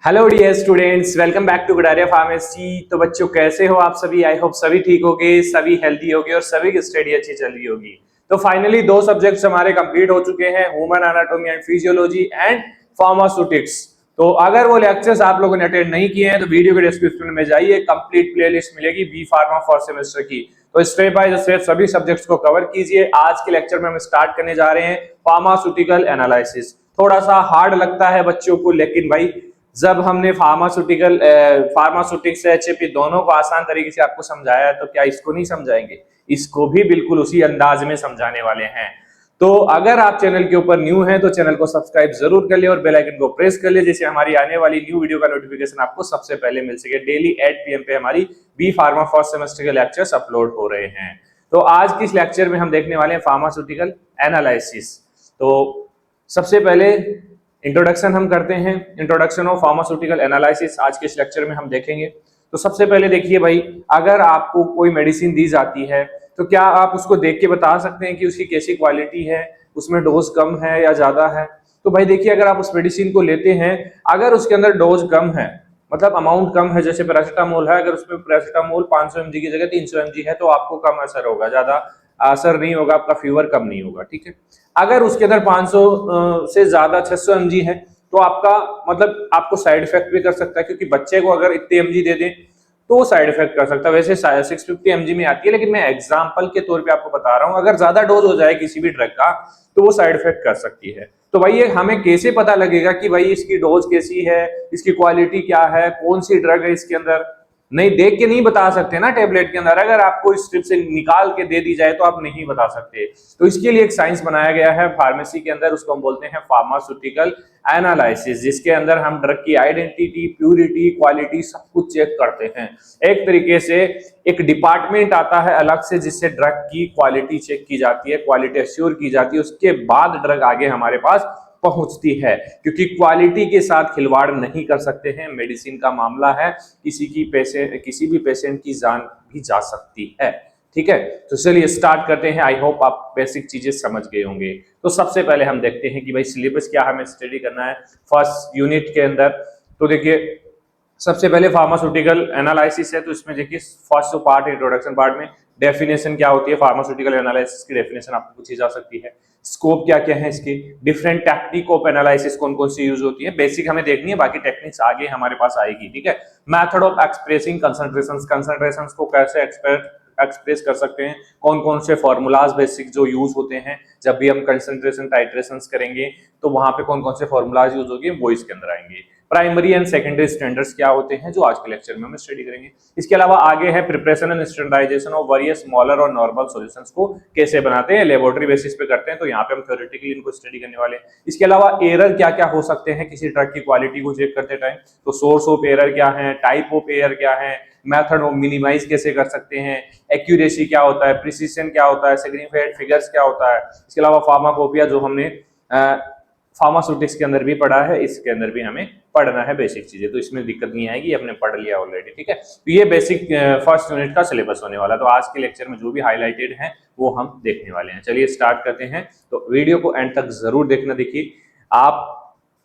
Hello dear students, welcome back to Gudaria pharmacy. तो बच्चों कैसे हो आप सभी? आई होप सभी ठीक होगे, सभी हेल्दी होगे और सभी की स्टडी अच्छी चल रही होगी। तो फाइनली दो सब्जेक्ट्स हमारे कंप्लीट हो चुके हैं, human anatomy and physiology and pharmaceutics. तो अगर वो लेक्चर्स आप लोगों ने अटेंड नहीं किए हैं तो वीडियो के डिस्क्रिप्शन में जाइए, कंप्लीट प्लेलिस्ट मिलेगी बी फार्मा फर्स्ट सेमेस्टर की। तो स्टेप बाय स्टेप सभी सब्जेक्ट्स को कवर कीजिए। आज के लेक्चर में हम स्टार्ट करने जा रहे हैं फार्मास्यूटिकल एनालिसिस। थोड़ा सा हार्ड लगता है बच्चों को, लेकिन भाई जब हमने फार्मास्यूटिक्स से एचएपी दोनों को आसान तरीके से आपको समझाया है तो क्या इसको नहीं समझाएंगे? इसको भी बिल्कुल उसी अंदाज में समझाने वाले हैं। तो अगर आप चैनल के ऊपर न्यू हैं तो चैनल को सब्सक्राइब जरूर कर ले और बेल आइकन को प्रेस कर ले, जिससे हमारी आने वाली न्यू वीडियो का नोटिफिकेशन आपको सबसे पहले मिल सके। डेली 8 PM पे हमारी बी फार्मा फर्स्ट सेमेस्टर के लेक्चर्स अपलोड हो रहे हैं। तो आज के इस लेक्चर में हम देखने वाले हैं फार्मास्यूटिकल एनालिसिस। तो सबसे पहले इंट्रोडक्शन हम करते हैं, इंट्रोडक्शन ऑफ फार्मास्यूटिकल एनालिसिस आज के इस लेक्चर में हम देखेंगे। तो सबसे पहले देखिए भाई, अगर आपको कोई मेडिसिन दी जाती है तो क्या आप उसको देख के बता सकते हैं कि उसकी कैसी क्वालिटी है, उसमें डोज कम है या ज्यादा है? तो भाई देखिए, अगर आप उस मेडिसिन को लेते हैं, अगर उसके अंदर डोज कम है, मतलब अमाउंट कम है, जैसे पैरासिटामोल है, अगर उसमें पैरासिटामोल 500 mg की जगह 300 mg है तो आपको कम असर होगा, ज्यादा असर नहीं होगा, आपका फीवर कम नहीं होगा, ठीक है। अगर उसके अंदर 500 से ज्यादा 600 mg है तो आपका मतलब आपको साइड इफेक्ट भी कर सकता है, क्योंकि बच्चे को अगर इतने mg दे दें तो वो साइड इफेक्ट कर सकता है। वैसे 650 mg में आती है, लेकिन मैं एग्जांपल के तौर पे आपको बता रहा हूं, अगर ज्यादा डोज हो जाए किसी भी ड्रग का तो वो साइड इफेक्ट कर सकती है। तो भाई ये हमें कैसे पता लगेगा कि भाई इसकी डोज कैसी है, इसकी क्वालिटी क्या है, कौन सी ड्रग है इसके अंदर? नहीं, देख के नहीं बता सकते ना। टेबलेट के अंदर अगर आपको स्ट्रिप से निकाल के दे दी जाए तो आप नहीं बता सकते। तो इसके लिए एक साइंस बनाया गया है फार्मेसी के अंदर, उसको हम बोलते हैं फार्मास्यूटिकल एनालिसिस, जिसके अंदर हम ड्रग की आइडेंटिटी, प्यूरिटी, क्वालिटी सब कुछ चेक करते हैं। एक तरीके से एक डिपार्टमेंट आता है अलग से, जिससे ड्रग की क्वालिटी चेक की जाती है, क्वालिटी एश्योर की जाती है, उसके बाद ड्रग आगे हमारे पास पहुंचती है। क्योंकि क्वालिटी के साथ खिलवाड़ नहीं कर सकते हैं, मेडिसिन का मामला है, किसी भी पेशेंट की जान भी जा सकती है, ठीक है। तो चलिए स्टार्ट करते हैं। आई होप आप बेसिक चीजें समझ गए होंगे। तो सबसे पहले हम देखते हैं कि भाई सिलेबस क्या हमें स्टडी करना है फर्स्ट यूनिट के अंदर। तो देखिए, सबसे पहले फार्मास्यूटिकल एनालिसिस है, तो इसमें देखिए फर्स्ट पार्ट इंट्रोडक्शन पार्ट में डेफिनेशन क्या होती है, फार्मास्यूटिकल एनालिसिस की डेफिनेशन आपको पूछी जा सकती है। स्कोप क्या क्या है इसके, डिफरेंट टेक्निक ऑफ एनालिसिस कौन कौन सी यूज होती है, बेसिक हमें देखनी है, बाकी टेक्निक्स आगे हमारे पास आएगी, ठीक है। Method of expressing concentrations, concentrations को कैसे एक्सप्रेस कर सकते हैं, कौन कौन से फॉर्मूलाज बेसिक जो यूज होते हैं जब भी हम कंसंट्रेशन टाइट्रेशंस करेंगे, तो वहां पे कौन कौन से फॉर्मूलाज यूज होंगे वो इसके अंदर आएंगे। प्राइमरी एंड सेकेंडरी स्टैंडर्ड्स क्या होते हैं, जो आज के लेक्चर में हम स्टडी करेंगे। इसके अलावा आगे है preparation and standardization of various smaller और नॉर्मल सॉल्यूशंस को कैसे बनाते हैं, लेबोरेटरी बेसिस पे करते हैं, तो यहाँ पे हम थ्योरेटिकली इनको स्टडी करने वाले हैं। इसके अलावा एरर क्या क्या हो सकते हैं किसी ड्रग की क्वालिटी को चेक करते टाइम, तो सोर्स ऑफ एरर क्या है, टाइप ऑफ एरर क्या है, मेथड ऑफ मिनिमाइज कैसे कर सकते हैं, एक्यूरेसी क्या होता है, प्रिसिशन क्या होता है, सिग्निफिकेंट फिगर्स क्या होता है। इसके अलावा फार्माकोपिया जो हमने फार्मास्यूटिक्स के अंदर भी पढ़ा है, इसके अंदर भी हमें पढ़ना है बेसिक चीजें, तो इसमें दिक्कत नहीं आएगी, हमने पढ़ लिया ऑलरेडी, ठीक है। तो ये बेसिक फर्स्ट यूनिट का सिलेबस होने वाला। तो आज के लेक्चर में जो भी हाईलाइटेड है वो हम देखने वाले हैं। चलिए स्टार्ट करते हैं। तो वीडियो को एंड तक जरूर देखना। देखिए, आप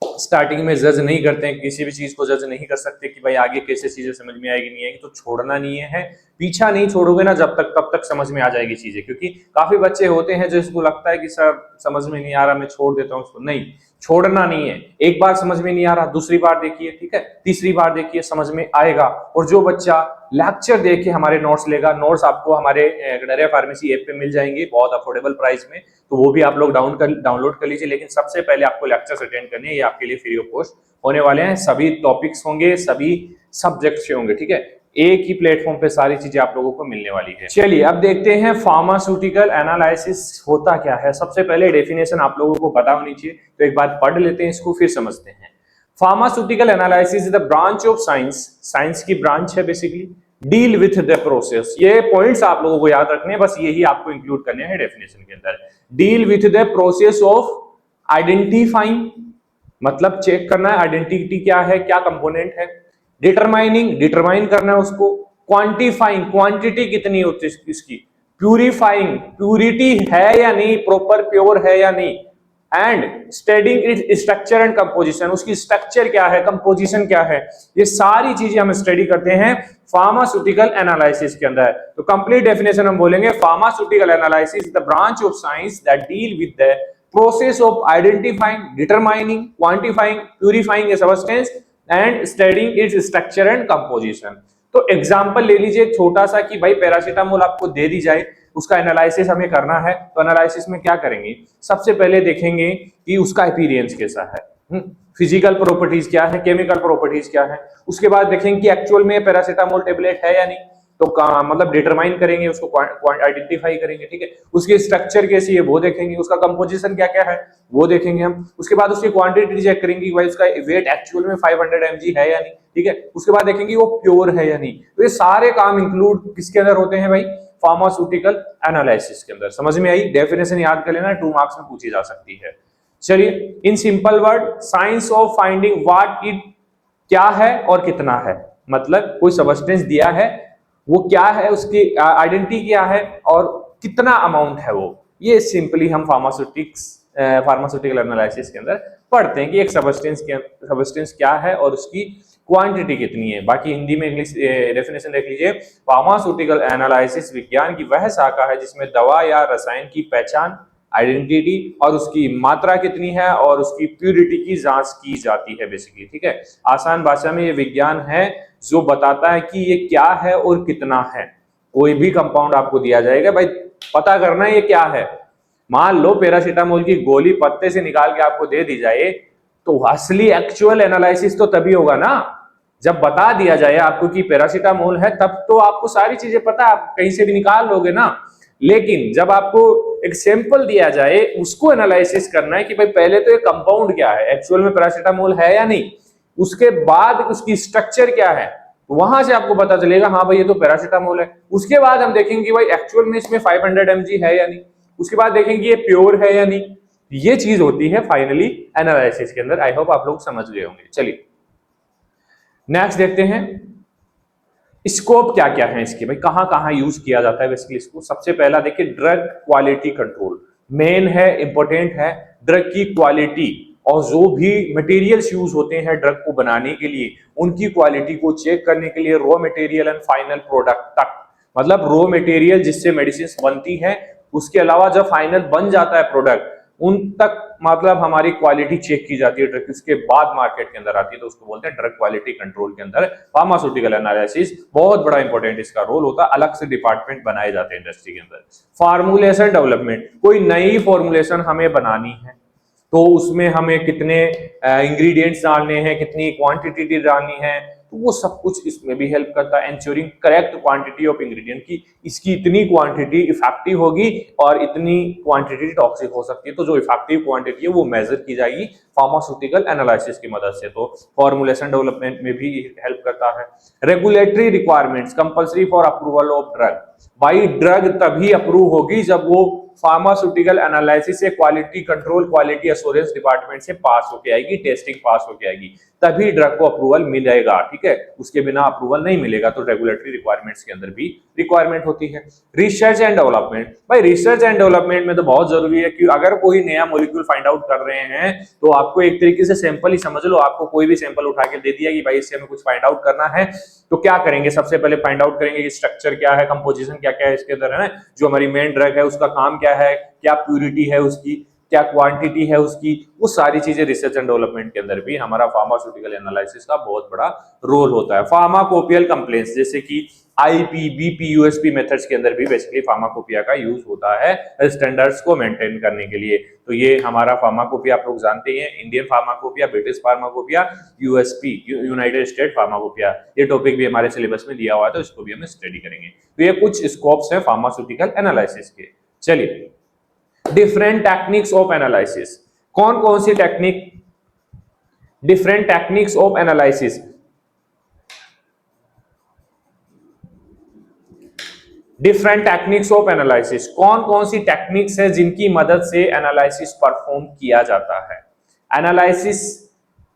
स्टार्टिंग में जज नहीं करते हैं, किसी भी चीज को जज नहीं कर सकते कि भाई आगे कैसे चीजें समझ में आएगी नहीं आएगी, तो छोड़ना नहीं है, पीछा नहीं छोड़ोगे ना जब तक, तब तक समझ में आ जाएगी चीजें। क्योंकि काफी बच्चे होते हैं जो इसको लगता है कि सर समझ में नहीं आ रहा, मैं छोड़ देता हूँ उसको। नहीं, छोड़ना नहीं है। एक बार समझ में नहीं आ रहा, दूसरी बार देखिए, ठीक है, तीसरी बार देखिए, समझ में आएगा। और जो बच्चा लेक्चर देख के हमारे नोट्स लेगा, नोट्स आपको हमारे गुडारिया फार्मेसी ऐप पे मिल जाएंगे बहुत अफोर्डेबल प्राइस में, तो वो भी आप लोग डाउनलोड कर लीजिए। लेकिन सबसे पहले आपको लेक्चर्स अटेंड करने हैं, ये आपके लिए फ्री ऑफ कॉस्ट होने वाले हैं। सभी टॉपिक्स होंगे, सभी सब्जेक्ट से होंगे, ठीक है। एक ही प्लेटफॉर्म पे सारी चीजें आप लोगों को मिलने वाली है। चलिए अब देखते हैं फार्मास्यूटिकल एनालिसिस होता क्या है। सबसे पहले डेफिनेशन आप लोगों को पता होनी चाहिए, तो एक बार पढ़ लेते हैं इसको, फिर समझते हैं। Pharmaceutical analysis is the branch of science, science की ब्रांच है basically, deal with the process. ये पॉइंट्स आप लोगों को याद रखने हैं, बस यही आपको इंक्लूड करने हैं डेफिनेशन के अंदर। Deal with the process of identifying, मतलब चेक करना है आइडेंटिटी क्या है, क्या कंपोनेंट है। डिटरमाइनिंग, डिटरमाइन करना है उसको। क्वांटिफाइंग, क्वांटिटी कितनी होती है इसकी। प्यूरिफाइंग, प्यूरिटी है या नहीं, प्रॉपर प्योर है या नहीं। And studying its structure and composition, उसकी स्ट्रक्चर क्या है, कंपोजिशन क्या है, ये सारी चीजें हम स्टडी करते हैं फार्मास्यूटिकल एनालिसिस के अंदर। तो कंप्लीट डेफिनेशन हम बोलेंगे, pharmaceutical analysis is the branch of science that deal with the process of identifying, determining, quantifying, purifying a substance and studying its structure and composition. तो एग्जांपल ले लीजिए छोटा सा कि भाई पैरासीटामोल आपको दे दी जाए, उसका एनालिसिस हमें करना है, तो एनालिसिस में क्या करेंगे, सबसे पहले देखेंगे कि उसका अपीयरेंस कैसा है, फिजिकल प्रॉपर्टीज क्या है, केमिकल प्रॉपर्टीज क्या है, उसके बाद देखेंगे कि एक्चुअल में पैरासीटामोल टेबलेट है या नहीं, तो मतलब डिटरमाइन करेंगे, उसको आइडेंटिफाई करेंगे, ठीक है। उसकी स्ट्रक्चर कैसी है वो देखेंगे, उसका कंपोजिशन क्या क्या है वो देखेंगे हम, उसके बाद उसकी क्वांटिटी चेक करेंगे कि भाई उसका वेट एक्चुअल में 500 mg है या नहीं, ठीक है। उसके बाद देखेंगे वो प्योर है या नहीं। तो ये सारे काम इंक्लूड किसके अंदर होते हैं भाई, फार्मास्यूटिकल एनालिसिस के अंदर। समझ में आई, डेफिनेशन याद कर लेना, 2 मार्क्स में पूछी जा सकती है। चलिए, in simple word, science of finding what it क्या है और कितना है, मतलब कोई सब्सटेंस दिया है, वो क्या है, उसकी आइडेंटिटी क्या है और कितना अमाउंट है वो, ये सिंपली हम फार्मास्यूटिकल एनालिसिस के अंदर पढ़ते हैं कि एक सब्सटेंस क्या है और उसकी क्वांटिटी कितनी है। बाकी हिंदी में इंग्लिश डेफिनेशन देख लीजिए, फार्मास्यूटिकल एनालिसिस विज्ञान की वह शाखा है जिसमें दवा या रसायन की पहचान, आइडेंटिटी और उसकी मात्रा कितनी है और उसकी प्यूरिटी की जांच की जाती है बेसिकली, ठीक है। आसान भाषा में ये विज्ञान है जो बताता है कि ये क्या है और कितना है। कोई भी कंपाउंड आपको दिया जाएगा, भाई पता करना है ये क्या है। मान लो पैरासीटामोल की गोली पत्ते से निकाल के आपको दे दी जाए, तो असली एक्चुअल एनालिसिस तो तभी होगा ना जब बता दिया जाए आपको कि पैरासीटामोल है, तब तो आपको सारी चीजें पता, आप कहीं से भी निकाल लोगे ना। लेकिन जब आपको एक सैंपल दिया जाए, उसको एनालिसिस करना है कि भाई पहले तो ये कंपाउंड क्या है, एक्चुअल में पैरासीटामोल है या नहीं, उसके बाद उसकी स्ट्रक्चर क्या है, वहां से आपको पता चलेगा हाँ भाई ये तो पैरासीटामोल है। उसके बाद हम देखेंगे भाई एक्चुअल में इसमें 500 mg है या नहीं, उसके बाद देखेंगे ये प्योर है या नहीं। ये चीज होती है फाइनली एनालिसिस के अंदर। आई होप आप लोग समझ गए होंगे। चलिए नेक्स्ट देखते हैं, स्कोप क्या क्या है इसके, भाई कहां कहां यूज किया जाता है बेसिकली इसको। सबसे पहला देखिए, ड्रग क्वालिटी कंट्रोल मेन है, इंपॉर्टेंट है। ड्रग की क्वालिटी और जो भी मटेरियल्स यूज होते हैं ड्रग को बनाने के लिए, उनकी क्वालिटी को चेक करने के लिए raw material and final product तक, मतलब रॉ मटेरियल जिससे मेडिसिन बनती है, उसके अलावा जब फाइनल बन जाता है प्रोडक्ट, उन तक मतलब हमारी क्वालिटी चेक की जाती है ड्रग, उसके बाद मार्केट के अंदर आती है, तो उसको बोलते हैं ड्रग क्वालिटी कंट्रोल के अंदर फार्मास्यूटिकल एनालिसिस बहुत बड़ा इंपॉर्टेंट इसका रोल होता है। अलग से डिपार्टमेंट बनाए जाते हैं इंडस्ट्री के अंदर। फार्मूलेशन डेवलपमेंट, कोई नई फॉर्मुलेशन हमें बनानी है तो उसमें हमें कितने इंग्रेडिएंट्स डालने हैं, कितनी क्वांटिटी डालनी है, तो वो सब कुछ इसमें भी हेल्प करता है। Ensuring correct quantity of ingredient की, इसकी इतनी क्वांटिटी इफेक्टिव होगी और इतनी क्वांटिटी टॉक्सिक हो सकती है, तो जो इफेक्टिव क्वांटिटी है वो मेजर की जाएगी फार्मास्यूटिकल एनालिसिस की मदद से। तो फॉर्मुलेशन डेवलपमेंट में भी हेल्प करता है। Regulatory requirements compulsory for approval of drug, भाई ड्रग तभी अप्रूव होगी जब वो फार्मास्यूटिकल एनालिसिस से quality control, quality assurance department से पास होके आएगी, टेस्टिंग पास होके आएगी, तभी ड्रग को अप्रूवल मिलेगा, ठीक है। उसके बिना अप्रूवल नहीं मिलेगा। तो रेगुलेटरी रिक्वायरमेंट्स के अंदर भी रिक्वायरमेंट होती है। रिसर्च एंड डेवलपमेंट, भाई रिसर्च एंड डेवलपमेंट में तो बहुत जरूरी है कि अगर कोई नया मॉलिक्यूल फाइंड आउट कर रहे हैं तो आपको एक तरीके से सैंपल ही समझ लो, आपको कोई भी सैंपल उठा के दे दिया कि भाई इससे हमें कुछ फाइंड आउट करना है, तो क्या करेंगे, सबसे पहले फाइंड आउट करेंगे कि स्ट्रक्चर क्या है, कंपोजिशन क्या क्या है इसके अंदर, है ना, जो हमारी मेन ड्रग है उसका काम क्या है, क्या प्यूरिटी है उसकी, क्या क्वांटिटी है उसकी, वो सारी चीजें रिसर्च एंड डेवलपमेंट के अंदर भी हमारा फार्मास्यूटिकल एनालिसिस का बहुत बड़ा रोल होता है। फार्माकोपियल कंप्लेंट्स जैसे कि आईपी, बीपी, यूएसपी मेथड्स के अंदर भी बेसिकली फार्माकोपिया का यूज होता है स्टैंडर्ड्स को मेंटेन करने के लिए। तो ये हमारा फार्माकोपिया आप लोग जानते हैं, Indian pharmacopoeia, British pharmacopoeia, USP United state pharmacopoeia, ये टॉपिक भी हमारे सिलेबस में दिया हुआ है, तो इसको भी हम स्टडी करेंगे। तो ये कुछ स्कोप्स हैं फार्मास्यूटिकल एनालिसिस के। चलिए, डिफरेंट टेक्निक्स ऑफ एनालिसिस, कौन कौन सी technique, different techniques of analysis, different techniques of analysis, कौन कौन सी टेक्निक्स है जिनकी मदद से एनालिसिस परफॉर्म किया जाता है। एनालिसिस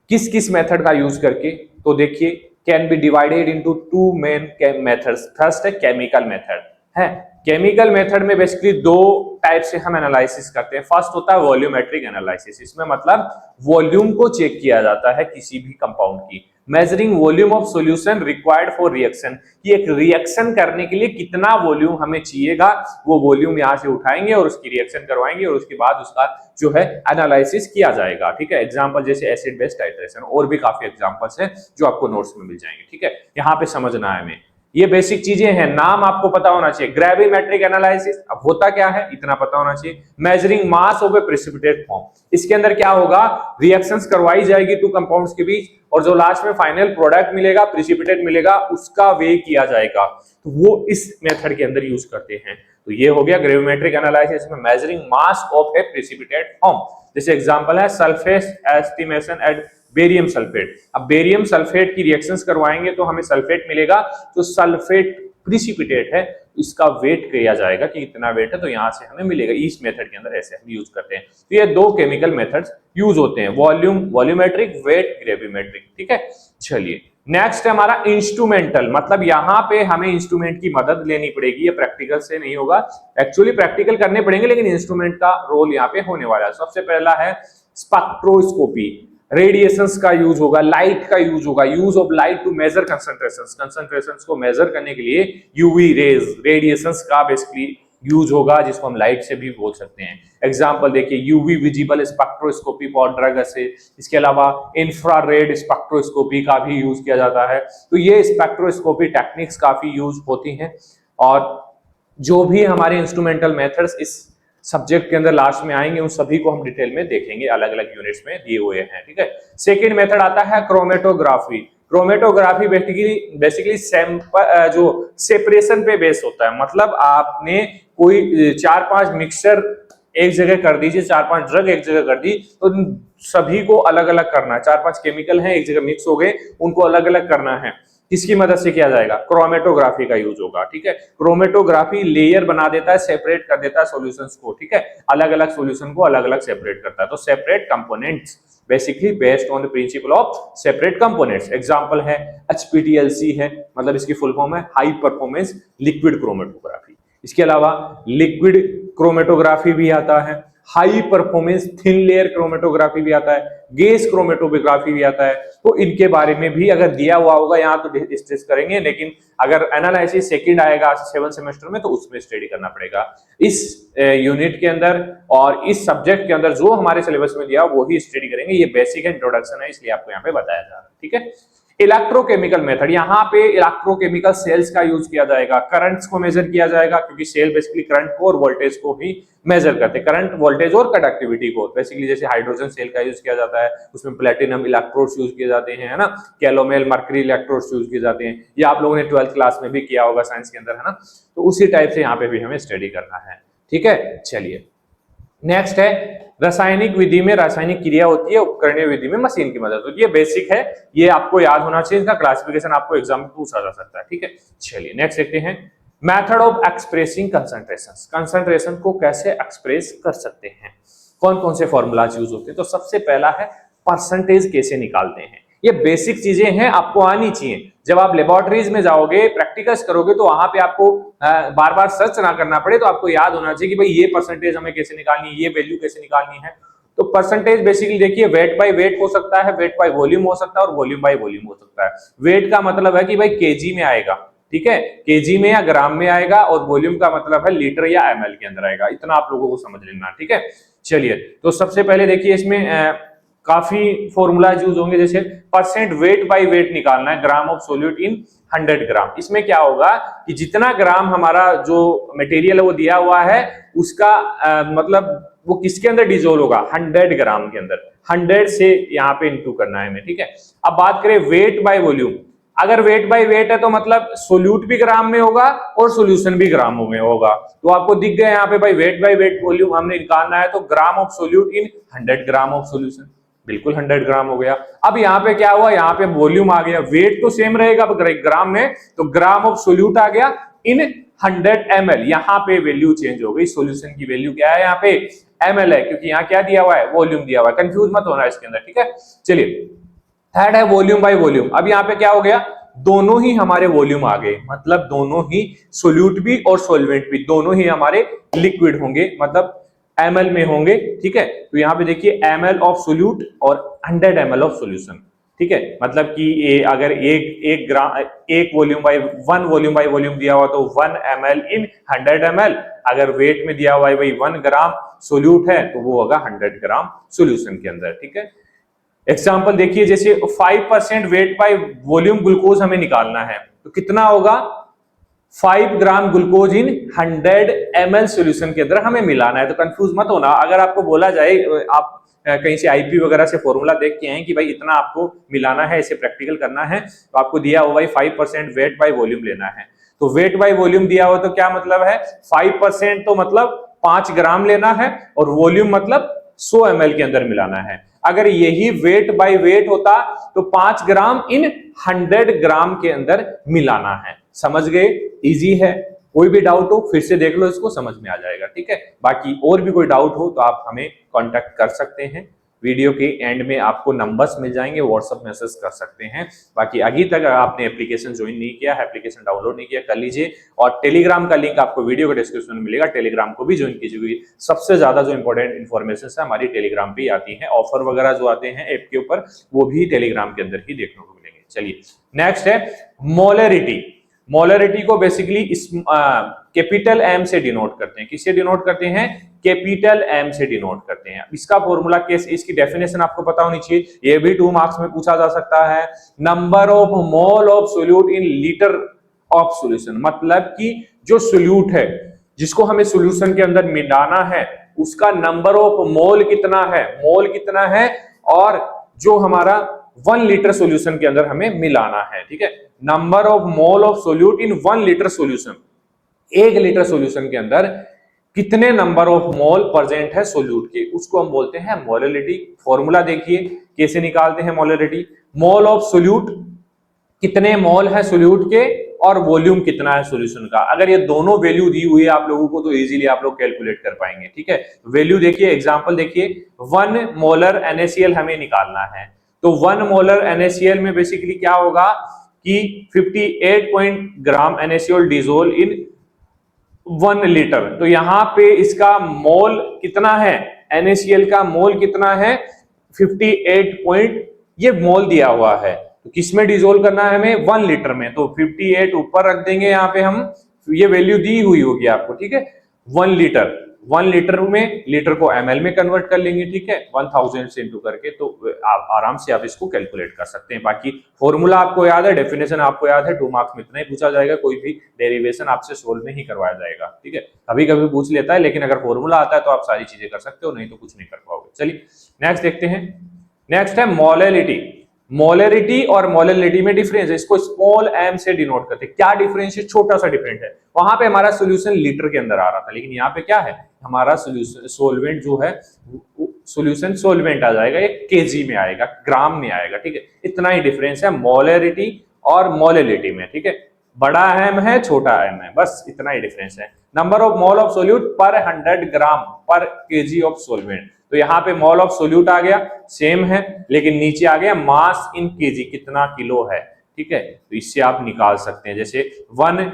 किस किस मेथड का यूज करके, तो देखिए can be divided into 2 main methods. First है केमिकल मेथड, है। केमिकल मेथड में बेसिकली दो टाइप से हम एनालिसिस करते हैं। फर्स्ट होता है वॉल्यूमेट्रिक एनालिसिस, इसमें मतलब वॉल्यूम को चेक किया जाता है किसी भी कंपाउंड की। Measuring volume of solution required for reaction, कि एक रिएक्शन करने के लिए कितना वॉल्यूम हमें चाहिएगा, वो वॉल्यूम यहाँ से उठाएंगे और उसकी रिएक्शन करवाएंगे और उसके बाद उसका जो है एनालिसिस किया जाएगा। ठीक है, एग्जांपल जैसे एसिड बेस टाइट्रेशन, और भी काफी एग्जांपल्स हैं जो आपको नोट्स में मिल जाएंगे। ठीक है, यहाँ पे समझना है हमें, ये बेसिक चीजें हैं, नाम आपको पता होना चाहिए। ग्रेविमेट्रिक एनालिसिस, अब होता क्या है इतना पता होना चाहिए। Measuring mass of a precipitate form, इसके अंदर क्या होगा, रिएक्शंस करवाई जाएगी टू कंपाउंड्स के बीच, और जो लास्ट में फाइनल प्रोडक्ट मिलेगा, प्रेसिपिटेट मिलेगा, उसका वे किया जाएगा। तो वो इस मेथड के अंदर यूज करते हैं। तो ये हो गया ग्रेविमेट्रिक एनालिसिस में measuring mass of a precipitate form. जैसे एग्जांपल है sulphate estimation at barium sulphate. अब बेरियम सल्फेट की रिएक्शंस करवाएंगे तो हमें सल्फेट मिलेगा, तो सल्फेट प्रिसिपिटेट है, इसका वेट किया जाएगा कि इतना वेट है, तो यहां से हमें मिलेगा। इस मेथड के अंदर ऐसे हम यूज करते हैं। तो ये दो केमिकल मेथड्स यूज होते हैं, वॉल्यूमेट्रिक, वेट, ग्रेविमेट्रिक। ठीक है, चलिए नेक्स्ट है हमारा इंस्ट्रूमेंटल, मतलब यहाँ पे हमें इंस्ट्रूमेंट की मदद लेनी पड़ेगी, ये प्रैक्टिकल से नहीं होगा, एक्चुअली प्रैक्टिकल करने पड़ेंगे लेकिन इंस्ट्रूमेंट का रोल यहाँ पे होने वाला है। सबसे पहला है स्पेक्ट्रोस्कोपी, रेडिएशंस का यूज होगा, लाइट का यूज होगा, use of light to measure concentrations को मेजर करने के लिए यूवी रेज, रेडिएशंस का बेसिकली यूज होगा, जिसको हम लाइट से भी बोल सकते हैं। एग्जांपल देखिए, UV visible spectroscopy for drug से, इसके अलावा इंफ्रारेड स्पेक्ट्रोस्कोपी का भी यूज किया जाता है। तो ये स्पेक्ट्रोस्कोपी टेक्निक्स काफी यूज होती हैं, और जो भी हमारे इंस्ट्रूमेंटल मेथड्स इस सब्जेक्ट के अंदर लास्ट में आएंगे, उन सभी को हम डिटेल में देखेंगे, अलग अलग यूनिट्स में दिए हुए हैं। ठीक है, सेकेंड मेथड आता है क्रोमेटोग्राफी। क्रोमेटोग्राफी बेसिकली सैंपल जो सेपरेशन पे बेस होता है, मतलब आपने कोई 4-5 मिक्सचर एक जगह कर दीजिए, 4-5 ड्रग एक जगह कर दी, तो सभी को अलग अलग करना है। 4-5 केमिकल हैं एक जगह मिक्स हो गए, उनको अलग अलग करना है। किसकी मदद से किया जाएगा, क्रोमेटोग्राफी का यूज होगा। ठीक है, क्रोमेटोग्राफी लेयर बना देता है, सेपरेट कर देता है सॉल्यूशंस को। ठीक है, अलग अलग सॉल्यूशन को अलग अलग सेपरेट करता है। तो separate components basically based on the principle of separate components. Example है HPTLC है, मतलब इसकी फुल फॉर्म है हाई परफॉर्मेंस लिक्विड क्रोमेटोग्राफी। इसके अलावा लिक्विड क्रोमेटोग्राफी भी आता है, high performance thin layer chromatography भी आता है, गैस क्रोमेटोग्राफी भी आता है। तो इनके बारे में भी अगर दिया हुआ होगा यहाँ तो डिस्कस करेंगे, लेकिन अगर एनालिसिस सेकंड आएगा 7 सेमेस्टर में तो उसमें स्टडी करना पड़ेगा इस यूनिट के अंदर, और इस सब्जेक्ट के अंदर जो हमारे सिलेबस में दिया वो ही स्टडी करेंगे। ये बेसिक इंट्रोडक्शन है, इसलिए आपको यहाँ पे बताया जा रहा है। ठीक है, इलेक्ट्रोकेमिकल मेथड, यहाँ पे इलेक्ट्रोकेमिकल सेल्स का यूज किया जाएगा, करंट्स को मेजर किया जाएगा, क्योंकि सेल बेसिकली करंट को और वोल्टेज को ही मेजर करते हैं, करंट, वोल्टेज और कंडक्टिविटी को। बेसिकली जैसे हाइड्रोजन सेल का यूज किया जाता है, उसमें प्लेटिनम इलेक्ट्रोड्स यूज किए जाते हैं, है ना, कैलोमेल मर्करी इलेक्ट्रोड्स यूज किए जाते हैं। ये आप लोगों ने 12th क्लास में भी किया होगा साइंस के अंदर, है ना। तो उसी टाइप से यहाँ पे भी हमें स्टडी करना है। ठीक है, चलिए नेक्स्ट है रासायनिक विधि में रासायनिक क्रिया होती है, उपकरणीय विधि में मशीन की मदद होती है। ये बेसिक है, ये आपको याद होना चाहिए, इसका क्लासिफिकेशन आपको एग्जाम में पूछा जा सकता है। ठीक है, चलिए नेक्स्ट देखते हैं method of expressing concentrations. Concentration को कैसे एक्सप्रेस कर सकते हैं, कौन कौन से फॉर्मूलाज यूज होते हैं। तो सबसे पहला है परसेंटेज कैसे निकालते हैं। ये बेसिक चीजें हैं, आपको आनी चाहिए। जब आप लेबोरेटरीज में जाओगे, प्रैक्टिकल्स करोगे, तो वहां पे आपको बार बार सर्च ना करना पड़े, तो आपको याद होना चाहिए कि भाई ये परसेंटेज हमें कैसे निकालनी है, ये वैल्यू कैसे निकालनी है। तो परसेंटेज बेसिकली देखिए, वेट बाय वेट हो सकता है, वेट बाय वॉल्यूम हो सकता है, और वॉल्यूम बाय वॉल्यूम हो सकता है। वेट का मतलब है कि भाई केजी में आएगा, ठीक है, केजी में या ग्राम में आएगा, और वॉल्यूम का मतलब है लीटर या एमएल के अंदर आएगा। इतना आप लोगों को समझ लेना। ठीक है, चलिए तो सबसे पहले देखिए, इसमें काफी फॉर्मूला यूज होंगे। जैसे परसेंट वेट बाय वेट निकालना है, ग्राम ऑफ सोल्यूट इन 100 ग्राम। इसमें क्या होगा कि जितना ग्राम हमारा जो मटेरियल है वो दिया हुआ है, उसका मतलब वो किसके अंदर डिजोल्व होगा, 100 ग्राम के अंदर। 100 से यहाँ पे इंटू करना है हमें। ठीक है, अब बात करें वेट बाय वॉल्यूम। अगर वेट बाय वेट है तो मतलब सोल्यूट भी ग्राम में होगा और सोल्यूशन भी ग्रामों में होगा। तो आपको दिख गया यहाँ पे भाई वेट बाय वेट वॉल्यूम हमने निकालना है, तो gram of solute in 100 gram of solution, बिल्कुल 100 ग्राम हो गया। अब यहाँ पे क्या हुआ, यहाँ पे वॉल्यूम आ गया, वेट तो सेम रहेगा ग्राम में, तो ग्राम ऑफ सोल्यूट आ गया इन 100 ml। यहाँ पे वैल्यू चेंज हो गई, सॉल्यूशन की वैल्यू क्या है यहाँ पे, ml है, क्योंकि यहाँ क्या दिया हुआ है, वॉल्यूम दिया हुआ है। कंफ्यूज मत होना इसके अंदर। ठीक है, चलिए थर्ड है वॉल्यूम बाय वॉल्यूम। अब यहाँ पे क्या हो गया, दोनों ही हमारे वॉल्यूम आ गए, मतलब दोनों ही सोल्यूट भी और सॉल्वेंट भी दोनों ही हमारे लिक्विड होंगे, मतलब ml में होंगे। ठीक है, तो यहाँ पे देखिए ml ऑफ सोल्यूट और 100 ml ऑफ सोल्यूशन। ठीक है, मतलब कि ये अगर एक ग्राम एक वॉल्यूम बाई वॉल्यूम दिया हुआ तो 1 ml इन 100 ml, अगर वेट में दिया हुआ है भाई 1 ग्राम सोल्यूट है तो वो होगा 100 ग्राम सोल्यूशन के अंदर। ठीक है, एग्जाम्पल देखिए, जैसे 5% वेट बाय वॉल्यूम ग्लूकोज हमें निकालना है तो कितना होगा, 5 gram glucose in 100 ml solution के अंदर हमें मिलाना है। तो कंफ्यूज मत होना, अगर आपको बोला जाए, आप कहीं से आईपी वगैरह से फॉर्मूला देख के आए कि भाई इतना आपको मिलाना है, इसे प्रैक्टिकल करना है, तो आपको दिया हुआ भाई 5% वेट बाय वॉल्यूम लेना है। तो वेट बाय वॉल्यूम दिया हुआ तो क्या मतलब है, 5% तो मतलब 5 ग्राम लेना है और वॉल्यूम मतलब 100 ml के अंदर मिलाना है। अगर यही वेट बाय वेट होता तो 5 ग्राम इन 100 ग्राम के अंदर मिलाना है। समझ गए, इजी है। कोई भी डाउट हो फिर से देख लो, इसको समझ में आ जाएगा। ठीक है, बाकी और भी कोई डाउट हो तो आप हमें कांटेक्ट कर सकते हैं, वीडियो के एंड में आपको नंबर्स मिल जाएंगे, व्हाट्सएप मैसेज कर सकते हैं। बाकी अभी तक आपने एप्लीकेशन ज्वाइन नहीं किया है, एप्लीकेशन डाउनलोड नहीं किया, कर लीजिए। और टेलीग्राम का लिंक आपको वीडियो के डिस्क्रिप्शन में मिलेगा, टेलीग्राम को भी ज्वाइन कीजिए। सबसे ज्यादा जो इंपॉर्टेंट इन्फॉर्मेशन है हमारी टेलीग्राम पे आती है, ऑफर वगैरह जो आते हैं ऐप के ऊपर वो भी टेलीग्राम के अंदर ही देखने को मिलेंगे। चलिए नेक्स्ट है मोलरिटी। मोलरिटी को बेसिकली कैपिटल एम से डिनोट करते हैं। किससे डिनोट करते हैं, कैपिटल एम से डिनोट करते हैं। इसका फॉर्मूला कैसे, इसकी डेफिनेशन आपको पता होनी चाहिए, ये भी 2 मार्क्स में पूछा जा सकता है। Number of mole of solute in litre of solution, मतलब कि जो सोल्यूट है जिसको हमें सॉल्यूशन के अंदर मिलाना है उसका नंबर ऑफ मोल कितना है, मोल कितना है, और जो हमारा 1 लीटर सॉल्यूशन के अंदर हमें मिलाना है। ठीक है, number of mole of solute in 1 litre solution, 1 litre solution के अंदर कितने नंबर ऑफ मोल प्रेजेंट है सोल्यूट के, उसको हम बोलते हैं मोलरिटी। फॉर्मूला देखिए कैसे निकालते हैं मोलरिटी, मोल ऑफ सोल्यूट, कितने मोल है सोल्यूट के और वॉल्यूम कितना है सॉल्यूशन का। अगर ये दोनों वैल्यू दी हुई है आप लोगों को तो इजीली आप लोग कैलकुलेट कर पाएंगे। ठीक है, वैल्यू देखिए, एग्जांपल देखिए, 1 मोलर NaCl हमें निकालना है, तो 1 मोलर NaCl में बेसिकली क्या होगा कि 58 ग्राम NaCl डिसोल्व इन 1 लीटर। तो यहां पे इसका मोल कितना है, NaCl का मोल कितना है, 58 ये मोल दिया हुआ है। तो किसमें डिसोल्व करना है हमें, 1 लीटर में, तो 58 ऊपर रख देंगे यहाँ पे हम, ये वैल्यू दी हुई होगी आपको। ठीक है, 1 लीटर, 1 लीटर में लीटर को ml में कन्वर्ट कर लेंगे। ठीक है, 1000 से इंटू करके, तो आप आराम से आप इसको कैलकुलेट कर सकते हैं। बाकी फॉर्मूला आपको याद है, डेफिनेशन आपको याद है, 2 मार्क्स में इतना ही पूछा जाएगा, कोई भी डेरिवेशन आपसे सोल्व नहीं करवाया जाएगा। ठीक है, कभी कभी पूछ लेता है, लेकिन अगर फॉर्मूला आता है तो आप सारी चीजें कर सकते हो, नहीं तो कुछ नहीं कर पाओगे। चलिए नेक्स्ट देखते हैं। नेक्स्ट है मोलैलिटी। मोलरिटी और मोलैलिटी में डिफरेंस है, इसको स्मॉल m से डिनोट करते हैं। क्या डिफरेंस है, छोटा सा डिफरेंस है। वहां पे हमारा सॉल्यूशन लीटर के अंदर आ रहा था, लेकिन यहाँ पे क्या है, हमारा सॉल्यूशन सोलवेंट जो है, सॉल्यूशन सोलवेंट आ जाएगा, ये केजी में आएगा, ग्राम में आएगा। ठीक है, इतना ही डिफरेंस है मोलरिटी और मोलैलिटी में। ठीक है, बड़ा m है, छोटा m है, बस इतना ही डिफरेंस है। Number of mole of solute पर 100 ग्राम पर केजी ऑफ सोलवेंट, तो यहाँ पे मोल ऑफ सोल्यूट आ गया, सेम है, लेकिन नीचे आ गया मास इन केजी, कितना किलो है। ठीक है, तो इससे आप निकाल सकते हैं, जैसे 1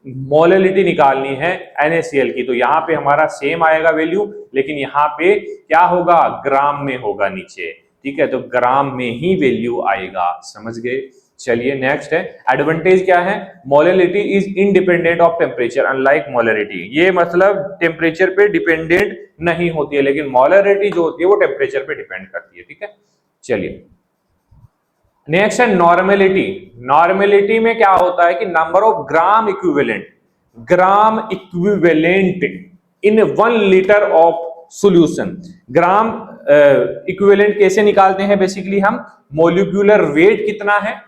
मोलैलिटी निकालनी है NaCl की, तो यहाँ पे हमारा सेम आएगा वैल्यू, लेकिन यहाँ पे क्या होगा, ग्राम में होगा नीचे। ठीक है, तो ग्राम में ही वैल्यू आएगा, समझ गए। चलिए नेक्स्ट है, एडवांटेज क्या है, molality is independent of temperature unlike molarity. ये मतलब टेम्परेचर पे डिपेंडेंट नहीं होती है, लेकिन मोलरिटी जो होती है वो टेम्परेचर पे डिपेंड करती है। ठीक है, चलिए नेक्स्ट है नॉर्मेलिटी। नॉर्मेलिटी में क्या होता है कि number of gram equivalent in 1 litre of solution. Gram equivalent कैसे निकालते हैं, बेसिकली हम मोलिकुलर वेट कितना है,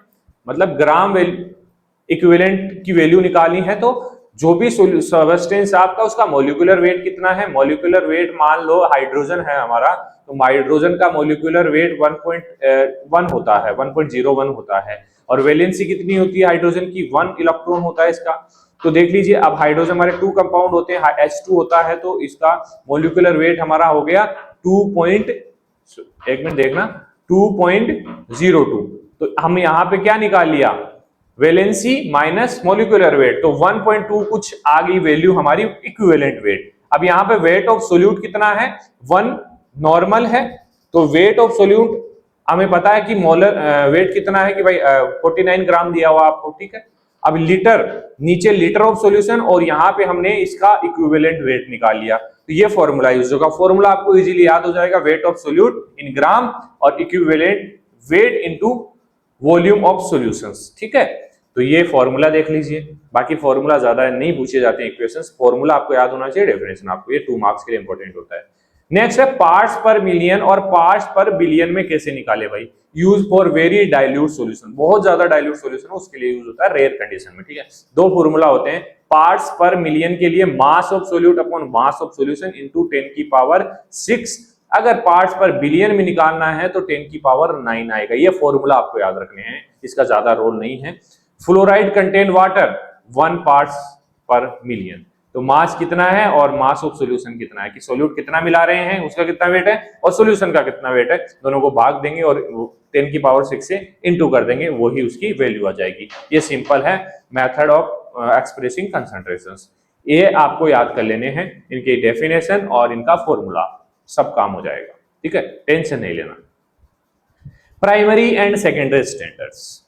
मतलब ग्राम इक्विवेलेंट की वैल्यू निकालनी है, तो जो भी सब्सटेंस आपका उसका मोलिकुलर वेट कितना है। मोलिकुलर वेट मान लो हाइड्रोजन है हमारा, तो हाइड्रोजन का मोलिकुलर वेट 1.1 होता है, 1.01 होता है, और वैलेंसी कितनी होती है हाइड्रोजन की, 1 इलेक्ट्रॉन होता है इसका। तो देख लीजिए, अब हाइड्रोजन हमारे 2 कंपाउंड होते हैं, H2 होता है, तो इसका मोलिकुलर वेट हमारा हो गया 2.02। तो हम यहाँ पे क्या निकाल लिया, वैलेंसी माइनस मोलिकुलर वेट, तो 1.2 कुछ आ गई वैल्यू हमारी इक्विवेलेंट वेट। अब यहाँ पे वेट ऑफ सोल्यूट कितना है, 1 नॉर्मल है, तो वेट ऑफ सोल्यूट हमें पता है कि मोलर वेट कितना है कि भाई 49 ग्राम दिया हुआ आपको, ठीक है। अब लीटर, नीचे लीटर ऑफ सॉल्यूशन और यहाँ पे हमने इसका इक्विवेलेंट वेट निकाल लिया, तो ये फॉर्मूला यूज होगा। फॉर्मूला आपको इजीली याद हो जाएगा, वेट ऑफ सोल्यूट इन ग्राम और equivalent weight into volume of solutions, ठीक है। तो ये फॉर्मूला देख लीजिए, बाकी फॉर्मूला ज्यादा नहीं पूछे जाते हैं इक्वेशंस, फॉर्मूला आपको याद होना चाहिए, डेफिनेशन आपको, ये 2 मार्क्स के लिए इंपॉर्टेंट होता है। नेक्स्ट है पार्ट्स पर मिलियन और पार्ट्स पर बिलियन में कैसे निकाले भाई, use for very dilute solution, बहुत ज्यादा डाइल्यूट सॉल्यूशन है उसके लिए यूज होता है रेयर कंडीशन में, ठीक है। 2 फॉर्मूला होते हैं, पार्ट्स पर मिलियन के लिए mass of solute upon mass of solution into 10 की पावर 6, अगर पार्ट्स पर बिलियन में निकालना है तो 10 की पावर 9 आएगा। ये फॉर्मूला आपको याद रखने हैं, इसका ज्यादा रोल नहीं है। फ्लोराइड कंटेन वाटर 1 पार्ट्स पर मिलियन, तो मास कितना है और मास ऑफ सॉल्यूशन कितना है, कि सोल्यूट कितना मिला रहे हैं उसका कितना वेट है और सॉल्यूशन का कितना वेट है, दोनों को भाग देंगे और 10 की पावर 6 से इनटू कर देंगे, वही उसकी वैल्यू आ जाएगी। ये सिंपल है मेथड ऑफ एक्सप्रेसिंग कंसंट्रेशंस, ये आपको याद कर लेने हैं, इनकी डेफिनेशन और इनका फॉर्मूला, सब काम हो जाएगा, ठीक है, टेंशन नहीं लेना। प्राइमरी एंड सेकेंडरी स्टैंडर्ड्स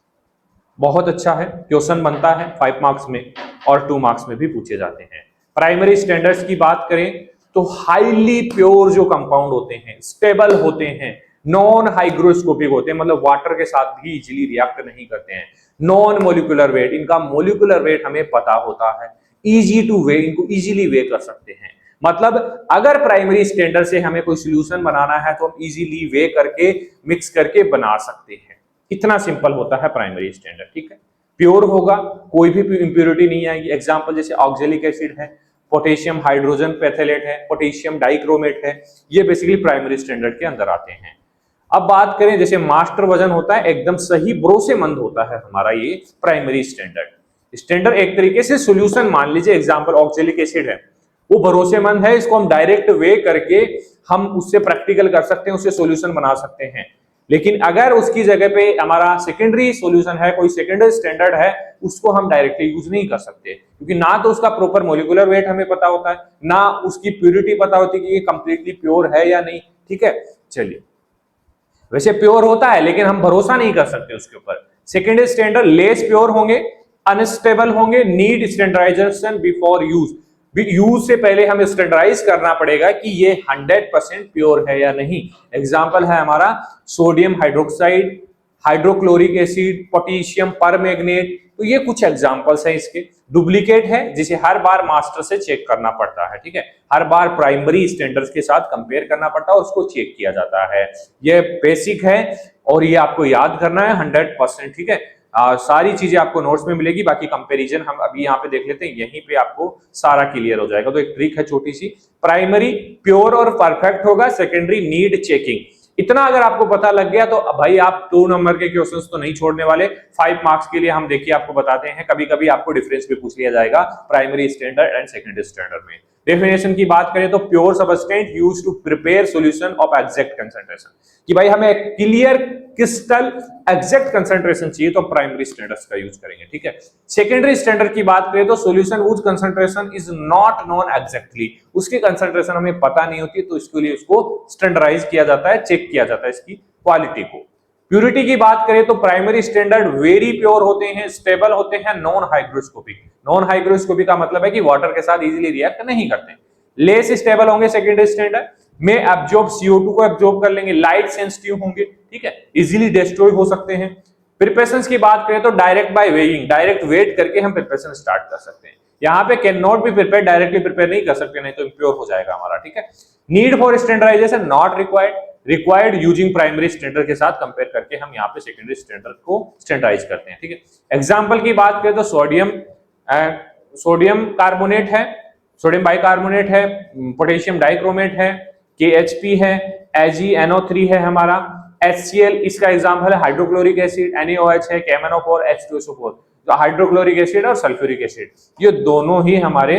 बहुत अच्छा है, क्वेश्चन बनता है 5 मार्क्स में और 2 मार्क्स में भी पूछे जाते हैं। प्राइमरी स्टैंडर्ड्स की बात करें तो हाईली प्योर जो कंपाउंड होते हैं, स्टेबल होते हैं, नॉन हाइग्रोस्कोपिक होते हैं, मतलब वाटर के साथ भी इजीली रिएक्ट नहीं करते हैं, नॉन मोलिकुलर वेट, इनका मोलिकुलर वेट हमें पता होता है, इजी टू वे, इनको इजीली वे कर सकते हैं। मतलब अगर प्राइमरी स्टैंडर्ड से हमें कोई सॉल्यूशन बनाना है तो हम इजीली वे करके मिक्स करके बना सकते हैं, इतना सिंपल होता है प्राइमरी स्टैंडर्ड, ठीक है। प्योर होगा, कोई भी इंप्योरिटी नहीं आएगी, एग्जांपल जैसे ऑक्जेलिक एसिड है, पोटेशियम हाइड्रोजन पेथेलेट है, पोटेशियम डाइक्रोमेट है, ये बेसिकली प्राइमरी स्टैंडर्ड के अंदर आते हैं। अब बात करें जैसे मास्टर वजन होता है एकदम सही भरोसेमंद होता है हमारा ये प्राइमरी स्टैंडर्ड। स्टैंडर्ड एक तरीके से सॉल्यूशन मान लीजिए, एग्जांपल ऑक्जेलिक एसिड है, वो भरोसेमंद है, इसको हम डायरेक्ट वे करके हम उससे प्रैक्टिकल कर सकते हैं, उससे सॉल्यूशन बना सकते हैं। लेकिन अगर उसकी जगह पे हमारा सेकेंडरी सॉल्यूशन है, कोई सेकेंडरी स्टैंडर्ड है, उसको हम डायरेक्टली यूज नहीं कर सकते, क्योंकि ना तो उसका प्रॉपर मोलिकुलर वेट हमें पता होता है, ना उसकी प्योरिटी पता होती कि ये कंप्लीटली प्योर है या नहीं, ठीक है। चलिए, वैसे प्योर होता है लेकिन हम भरोसा नहीं कर सकते उसके ऊपर। सेकेंडरी स्टैंडर्ड लेस प्योर होंगे, अनस्टेबल होंगे, need standardization before use, use से पहले हमें स्टैंडर्डाइज करना पड़ेगा कि ये 100% प्योर है या नहीं। एग्जांपल है हमारा sodium hydroxide, hydrochloric acid, potassium permanganate, तो ये कुछ एग्जांपल्स हैं इसके। डुप्लीकेट है जिसे हर बार मास्टर से चेक करना पड़ता है, ठीक है, हर बार प्राइमरी स्टैंडर्ड्स के साथ कंपेयर करना पड़ता है और उसको चेक किया जाता है। ये बेसिक है और ये आपको याद करना है 100%, ठीक है। सारी चीजें आपको नोट्स में मिलेगी, बाकी कंपैरिजन हम अभी यहाँ पे देख लेते हैं, यहीं पे आपको सारा क्लियर हो जाएगा। तो एक ट्रिक है छोटी सी, प्राइमरी प्योर और परफेक्ट होगा, सेकेंडरी नीड चेकिंग, इतना अगर आपको पता लग गया तो भाई आप 2 नंबर के क्वेश्चंस तो नहीं छोड़ने वाले। 5 मार्क्स के लिए हम देखिए आपको बताते हैं, कभी कभी आपको डिफरेंस भी पूछ लिया जाएगा primary standard and secondary standard में। डेफिनेशन की बात करें तो pure substance used to prepare solution of exact concentration, कि भाई हमें क्लियर क्रिस्टल एग्जैक्ट कंसंट्रेशन चाहिए तो प्राइमरी स्टैंडर्ड्स का यूज करेंगे, ठीक है। सेकेंडरी स्टैंडर्ड की बात करें तो solution which concentration is not known exactly, उसकी कंसंट्रेशन हमें पता नहीं होती, तो इसके लिए उसको स्टैंडर्डाइज किया जाता है, चेक किया जाता है इसकी क्वालिटी को। प्यूरिटी की बात करें तो प्राइमरी स्टैंडर्ड वेरी प्योर होते हैं, स्टेबल होते हैं, नॉन हाइग्रोस्कोपिक, नॉन हाइग्रोस्कोपिक का मतलब है कि वाटर के साथ इजीली रिएक्ट नहीं करते। लेस स्टेबल होंगे सेकेंडरी स्टैंडर्ड में, एब्जॉर्ब CO2 को एब्जॉर्ब कर लेंगे, लाइट सेंसिटिव होंगे, ठीक है, इजीली डिस्ट्रॉय हो सकते हैं। प्रिपरेशंस की बात करें तो direct by weighing, direct weight करके हम प्रिपरेशन स्टार्ट कर सकते हैं। यहाँ पे can not be prepare, directly prepare नहीं कर सकते, नहीं तो इम्प्योर हो जाएगा हमारा, ठीक है। Need for standardization not required, required using primary standard के साथ कंपेयर करके हम यहाँ पे सेकेंडरी स्टैंडर्ड को स्टैंडर्डाइज करते हैं, ठीक है। एग्जांपल की बात करें तो सोडियम कार्बोनेट है, सोडियम बाइकार्बोनेट है, पोटेशियम डाइक्रोमेट है, KHP है, AgNO3 है हमारा, HCl इसका एग्जांपल है, हाइड्रोक्लोरिक एसिड, NaOH है, KMnO4, H2SO4, तो हाइड्रोक्लोरिक एसिड और सल्फ्यूरिक एसिड ये दोनों ही हमारे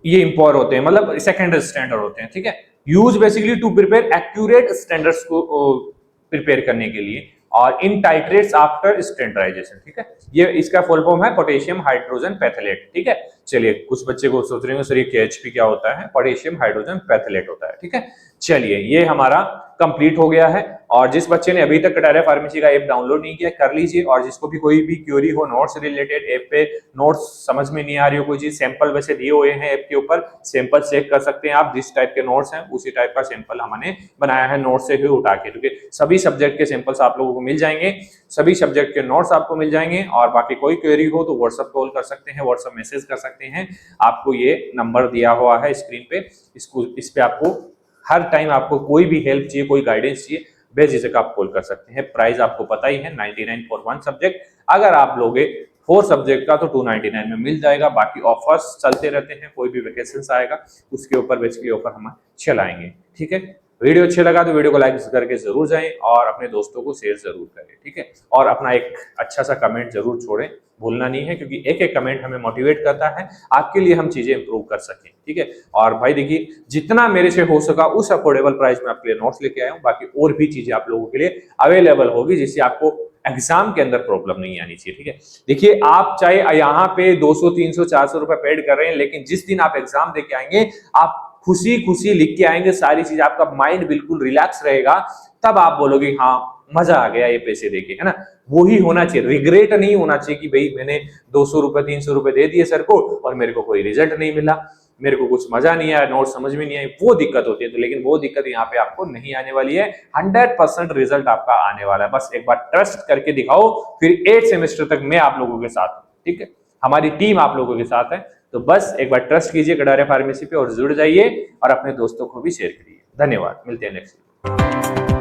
ये इंपोर होते हैं, मतलब सेकेंडरी स्टैंडर्ड होते हैं, ठीक है। Use basically to prepare accurate standards को प्रिपेयर करने के लिए, और इन टाइट्रेट्स आफ्टर स्टेंडराइजेशन, ठीक है। ये इसका फुल फॉर्म है पोटेशियम हाइड्रोजन पैथलेट, ठीक है। चलिए, कुछ बच्चे को सोच रहे हो सर ये KHP क्या होता है, पोटेशियम हाइड्रोजन पैथलेट होता है, ठीक है। चलिए, ये हमारा कंप्लीट हो गया है। और जिस बच्चे ने अभी तक कटारिया फार्मेसी का ऐप डाउनलोड नहीं किया कर लीजिए, और जिसको भी कोई भी क्वेरी हो नोट्स से रिलेटेड, ऐप पे नोट्स समझ में नहीं आ रही हो कोई चीज, सैंपल वैसे दिए हुए हैं ऐप के ऊपर, सैंपल चेक कर सकते हैं आप। जिस टाइप के नोट्स हैं उसी टाइप का सैंपल हमने बनाया है नोट्स से ही उठा के, क्योंकि सभी सब्जेक्ट के सैंपल्स आप लोगों को मिल जाएंगे, सभी सब्जेक्ट के नोट्स आपको मिल जाएंगे। और बाकी कोई क्वेरी हो तो व्हाट्सएप कॉल कर सकते हैं, व्हाट्सएप मैसेज कर सकते हैं। आपको ये नंबर दिया हुआ है स्क्रीन पे, इस पे आपको हर टाइम आपको कोई भी हेल्प चाहिए, कोई गाइडेंस चाहिए, बेझिझक आप कॉल कर सकते हैं। प्राइस आपको पता ही है 99 फॉर 1 सब्जेक्ट। अगर आप लोगे 4 सब्जेक्ट का तो 299 में मिल जाएगा। बाकी ऑफर्स चलते रहते हैं, कोई भी वेकेशन आएगा उसके ऊपर बेसिकली ऑफर हम चलाएंगे, ठीक है। वीडियो अच्छा लगा तो वीडियो को लाइक करके जरूर जाएं और अपने दोस्तों को शेयर जरूर करें, ठीक है। और अपना एक अच्छा सा कमेंट जरूर छोड़ें, भूलना नहीं है, क्योंकि एक एक कमेंट हमें मोटिवेट करता है आपके लिए हम चीजें इंप्रूव कर सकें, ठीक है। और भाई देखिए, जितना मेरे से हो सका उस अफोर्डेबल प्राइस में आपके लिए नोट्स लेके आया हूँ। बाकी और भी चीजें आप लोगों के लिए अवेलेबल होगी, जिससे आपको एग्जाम के अंदर प्रॉब्लम नहीं आनी चाहिए, ठीक है। देखिए, आप चाहे यहाँ पे 200 300 400 रुपए पेड कर रहे हैं, लेकिन जिस दिन आप एग्जाम देके आएंगे आप खुशी खुशी लिख के आएंगे सारी चीज, आपका माइंड बिल्कुल रिलैक्स रहेगा, तब आप बोलोगे हाँ मजा आ गया ये पैसे देके, है ना। वो ही होना चाहिए, रिग्रेट नहीं होना चाहिए कि भाई मैंने 200 रुपए 300 रुपए दे दिए सर को और मेरे को कोई रिजल्ट नहीं मिला, मेरे को कुछ मजा नहीं आया, नोट समझ में नहीं आई, वो दिक्कत होती है। तो लेकिन वो दिक्कत यहाँ पे आपको नहीं आने वाली है, 100% रिजल्ट आपका आने वाला है। बस एक बार ट्रस्ट करके दिखाओ, फिर 8 सेमेस्टर तक मैं आप लोगों के साथ हूं, ठीक है। हमारी टीम आप लोगों के साथ है, तो बस एक बार ट्रस्ट कीजिए कटारिया फार्मेसी पे और जुड़ जाइए और अपने दोस्तों को भी शेयर करिए। धन्यवाद, मिलते हैं नेक्स्ट।